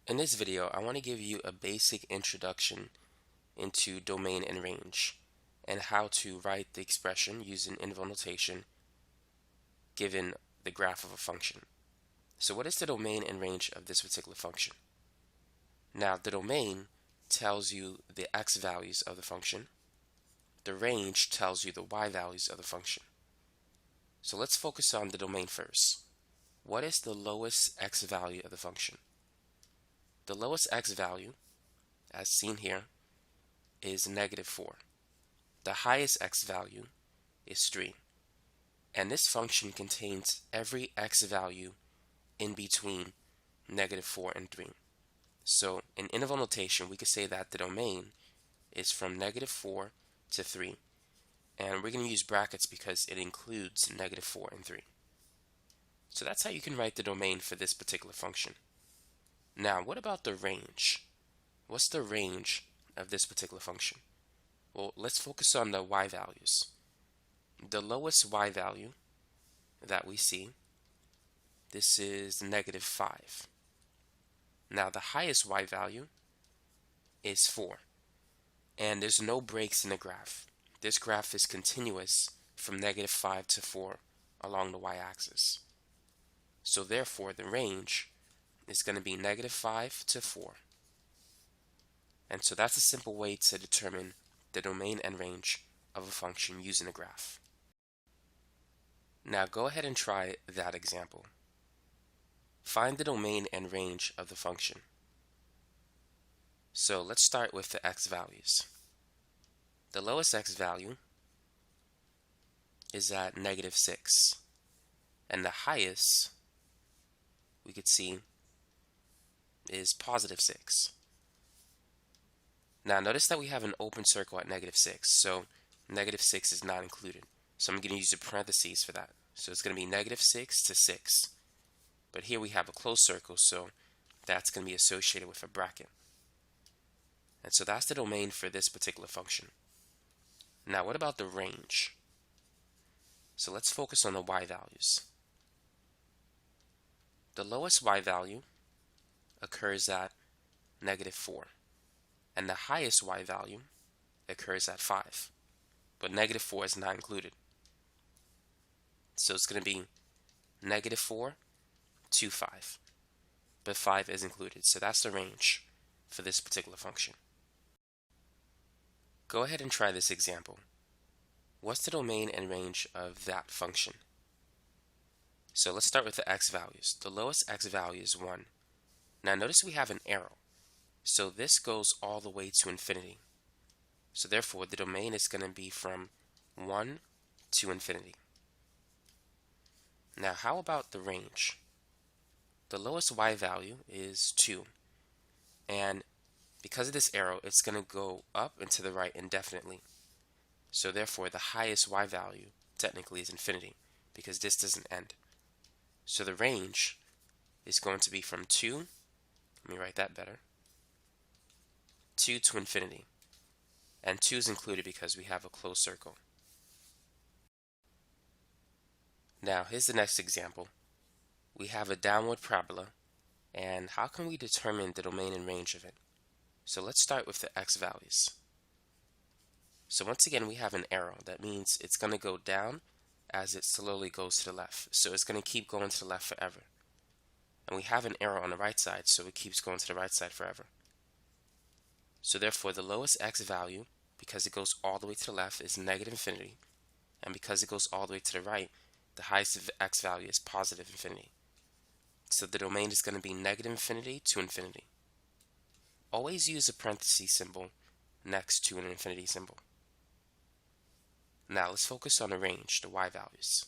In this video, I want to give you a basic introduction into domain and range and how to write the expression using interval notation given the graph of a function. So what is the domain and range of this particular function? Now, the domain tells you the x values of the function. The range tells you the y values of the function. So let's focus on the domain first. What is the lowest x value of the function? The lowest x value, as seen here, is -4. The highest x value is 3. And this function contains every x value in between -4 and 3. So in interval notation, we could say that the domain is from -4 to 3. And we're going to use brackets because it includes -4 and 3. So that's how you can write the domain for this particular function. Now, what about the range? What's the range of this particular function? Well, let's focus on the y values. The lowest y value that we see, this is -5. Now, the highest y value is 4. And there's no breaks in the graph. This graph is continuous from -5 to 4 along the y-axis. So therefore, the range is going to be -5 to 4. And so that's a simple way to determine the domain and range of a function using a graph. Now go ahead and try that example. Find the domain and range of the function. So let's start with the x values. The lowest x value is at -6, and the highest we could see is +6. Now notice that we have an open circle at -6, so -6 is not included. So I'm going to use the parentheses for that. So it's going to be -6 to 6. But here we have a closed circle, so that's going to be associated with a bracket. And so that's the domain for this particular function. Now what about the range? So let's focus on the y values. The lowest y value occurs at -4. And the highest y value occurs at 5. But -4 is not included. So it's going to be -4 to 5. But 5 is included. So that's the range for this particular function. Go ahead and try this example. What's the domain and range of that function? So let's start with the x values. The lowest x value is 1. Now notice we have an arrow. So this goes all the way to infinity. So therefore, the domain is going to be from 1 to infinity. Now, how about the range? The lowest y value is 2. And because of this arrow, it's going to go up and to the right indefinitely. So therefore, the highest y value technically is infinity because this doesn't end. So the range is going to be from 2, let me write that better, 2 to infinity. And 2 is included because we have a closed circle. Now, here's the next example. We have a downward parabola, and how can we determine the domain and range of it? So let's start with the x values. So once again, we have an arrow. That means it's going to go down as it slowly goes to the left. So it's going to keep going to the left forever. And we have an arrow on the right side, so it keeps going to the right side forever. So therefore, the lowest x value, because it goes all the way to the left, is -infinity. And because it goes all the way to the right, the highest x value is +infinity. So the domain is going to be -infinity to infinity. Always use a parenthesis symbol next to an infinity symbol. Now let's focus on the range, the y values.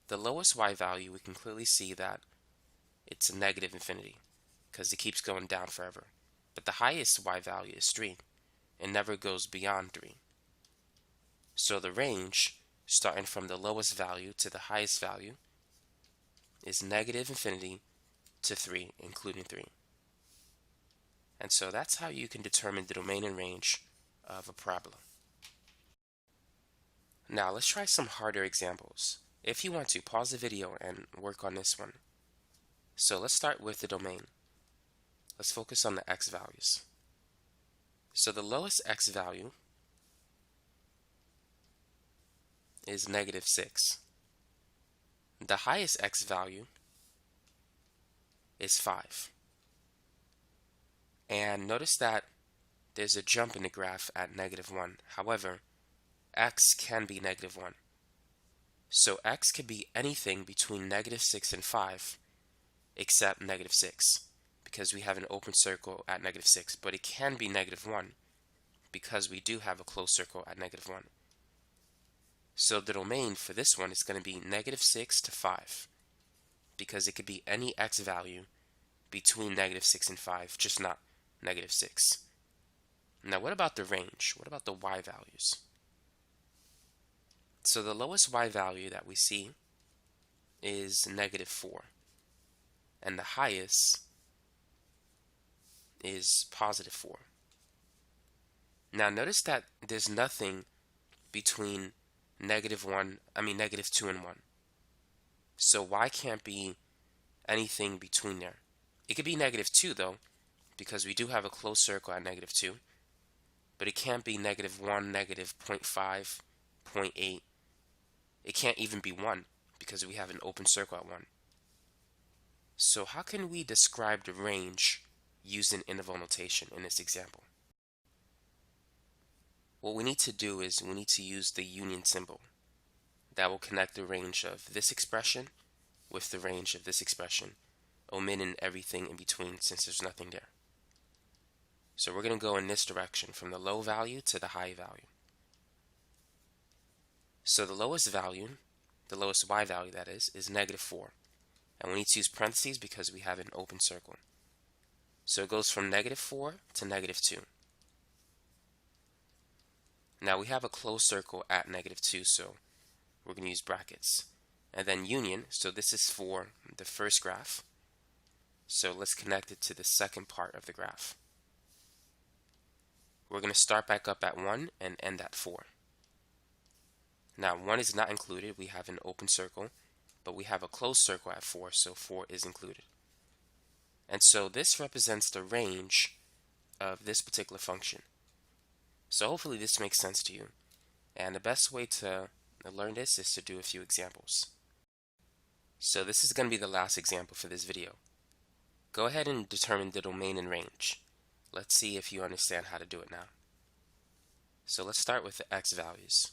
The lowest y value, we can clearly see that it's a -infinity because it keeps going down forever. But the highest y value is 3. It never goes beyond 3. So the range, starting from the lowest value to the highest value, is -infinity to 3, including 3. And so that's how you can determine the domain and range of a parabola. Now let's try some harder examples. If you want to, pause the video and work on this one. So let's start with the domain. let's focus on the x values. So the lowest x value is -6. The highest x value is 5. And notice that there's a jump in the graph at -1. However, x can be -1. So x could be anything between -6 and 5 except -6, because we have an open circle at -6, but it can be -1 because we do have a closed circle at -1. So the domain for this one is going to be -6 to 5, because it could be any x value between -6 and 5, just not -6. Now what about the range? What about the y values? So the lowest y value that we see is -4, and the highest is +4. Now notice that there's nothing between -2 and 1. So y can't be anything between there. It could be -2 though, because we do have a closed circle at -2, but it can't be -1, -0.5, 0.8. It can't even be 1 because we have an open circle at 1. So how can we describe the range using interval notation in this example? What we need to do is we need to use the union symbol. That will connect the range of this expression with the range of this expression, omitting everything in between since there's nothing there. So we're going to go in this direction from the low value to the high value. So the lowest value, the lowest y value that is -4. And we need to use parentheses because we have an open circle. So it goes from -4 to -2. Now we have a closed circle at -2, so we're going to use brackets. And then union, so this is for the first graph. So let's connect it to the second part of the graph. We're going to start back up at 1 and end at 4. Now 1 is not included, we have an open circle, but we have a closed circle at 4, so 4 is included. And so this represents the range of this particular function. So hopefully this makes sense to you. And the best way to learn this is to do a few examples. So this is going to be the last example for this video. Go ahead and determine the domain and range. Let's see if you understand how to do it now. So let's start with the x values.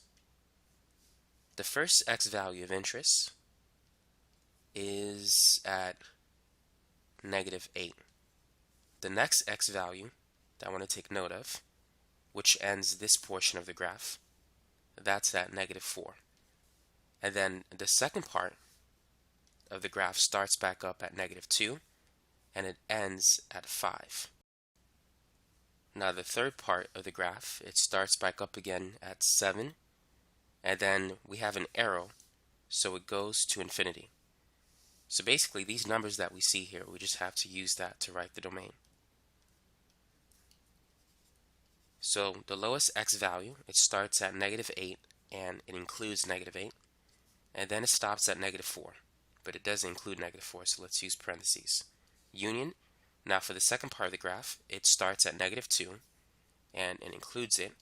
The first x value of interest is at -8. The next x value that I want to take note of, which ends this portion of the graph, that's at -4. And then the second part of the graph starts back up at -2 and it ends at 5. Now the third part of the graph, it starts back up again at 7, and then we have an arrow, so it goes to infinity. So basically these numbers that we see here, we just have to use that to write the domain. So the lowest x value, it starts at -8 and it includes -8, and then it stops at -4, but it doesn't include -4, so let's use parentheses. Union, now for the second part of the graph, it starts at -2 and it includes it,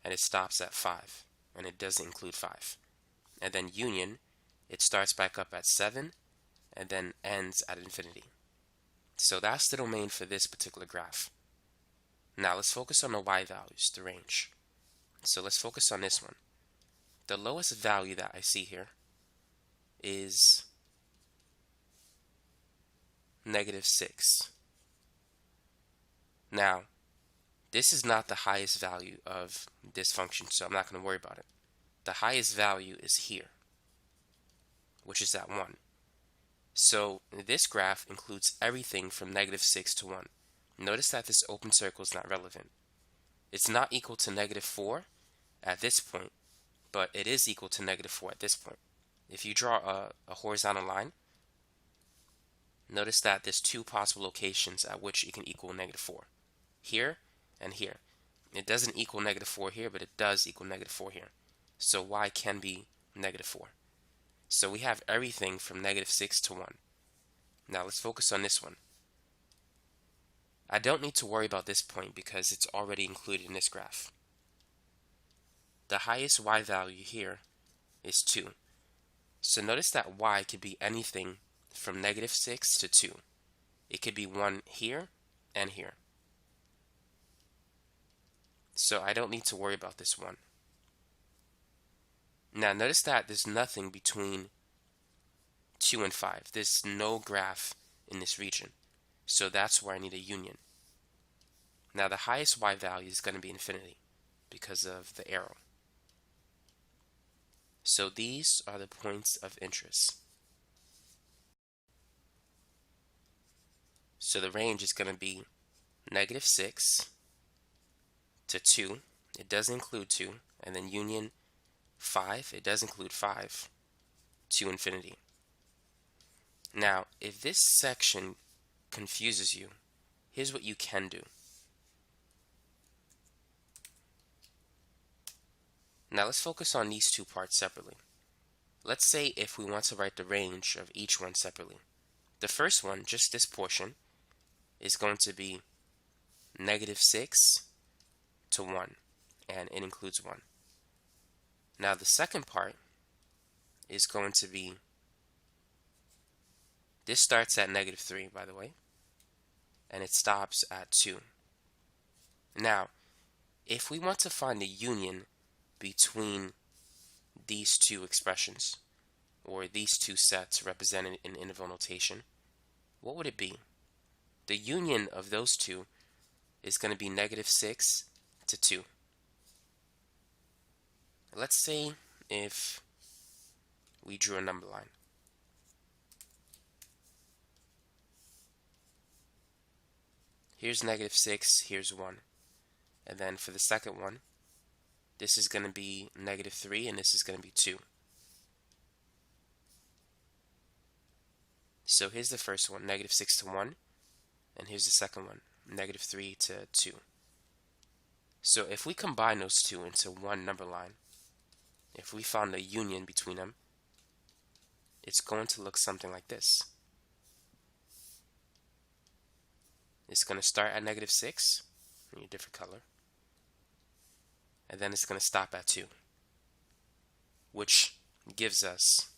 and it stops at 5 and it doesn't include 5. And then union, it starts back up at 7 and then ends at infinity. So that's the domain for this particular graph. Now let's focus on the y values, the range. So let's focus on this one. The lowest value that I see here is -6. Now, this is not the highest value of this function, so I'm not going to worry about it. The highest value is here, which is at 1. So this graph includes everything from -6 to 1. Notice that this open circle is not relevant. It's not equal to -4 at this point, but it is equal to -4 at this point. If you draw a horizontal line, notice that there's two possible locations at which it can equal -4. Here and here. It doesn't equal -4 here, but it does equal -4 here. So y can be -4. So we have everything from -6 to 1. Now let's focus on this one. I don't need to worry about this point because it's already included in this graph. The highest y value here is 2. So notice that y could be anything from -6 to 2. It could be 1 here and here. So I don't need to worry about this one. Now notice that there's nothing between 2 and 5. There's no graph in this region. So that's where I need a union. Now the highest y value is going to be infinity because of the arrow. So these are the points of interest. So the range is going to be -6 to 2. It does include 2. And then union 5. It does include 5 to infinity. Now, if this section confuses you, here's what you can do. Now let's focus on these two parts separately. Let's say if we want to write the range of each one separately. The first one, just this portion, is going to be -6 to 1, and it includes 1. Now the second part is going to be, this starts at -3, by the way, and it stops at 2. Now, if we want to find the union between these two expressions, or these two sets represented in interval notation, what would it be? The union of those two is going to be -6 to 2. Let's say if we drew a number line. Here's -6, here's 1. And then for the second one, this is going to be -3 and this is going to be 2. So here's the first one, -6 to 1, and here's the second one, -3 to 2. So if we combine those two into one number line, if we found a union between them, it's going to look something like this. It's going to start at -6, in a different color, and then it's going to stop at 2, which gives us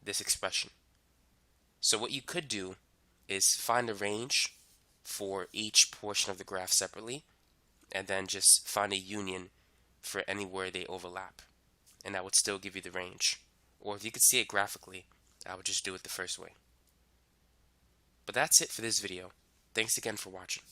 this expression. So what you could do is find a range for each portion of the graph separately, and then just find a union for anywhere they overlap, and that would still give you the range. Or if you could see it graphically, I would just do it the first way. But that's it for this video. Thanks again for watching.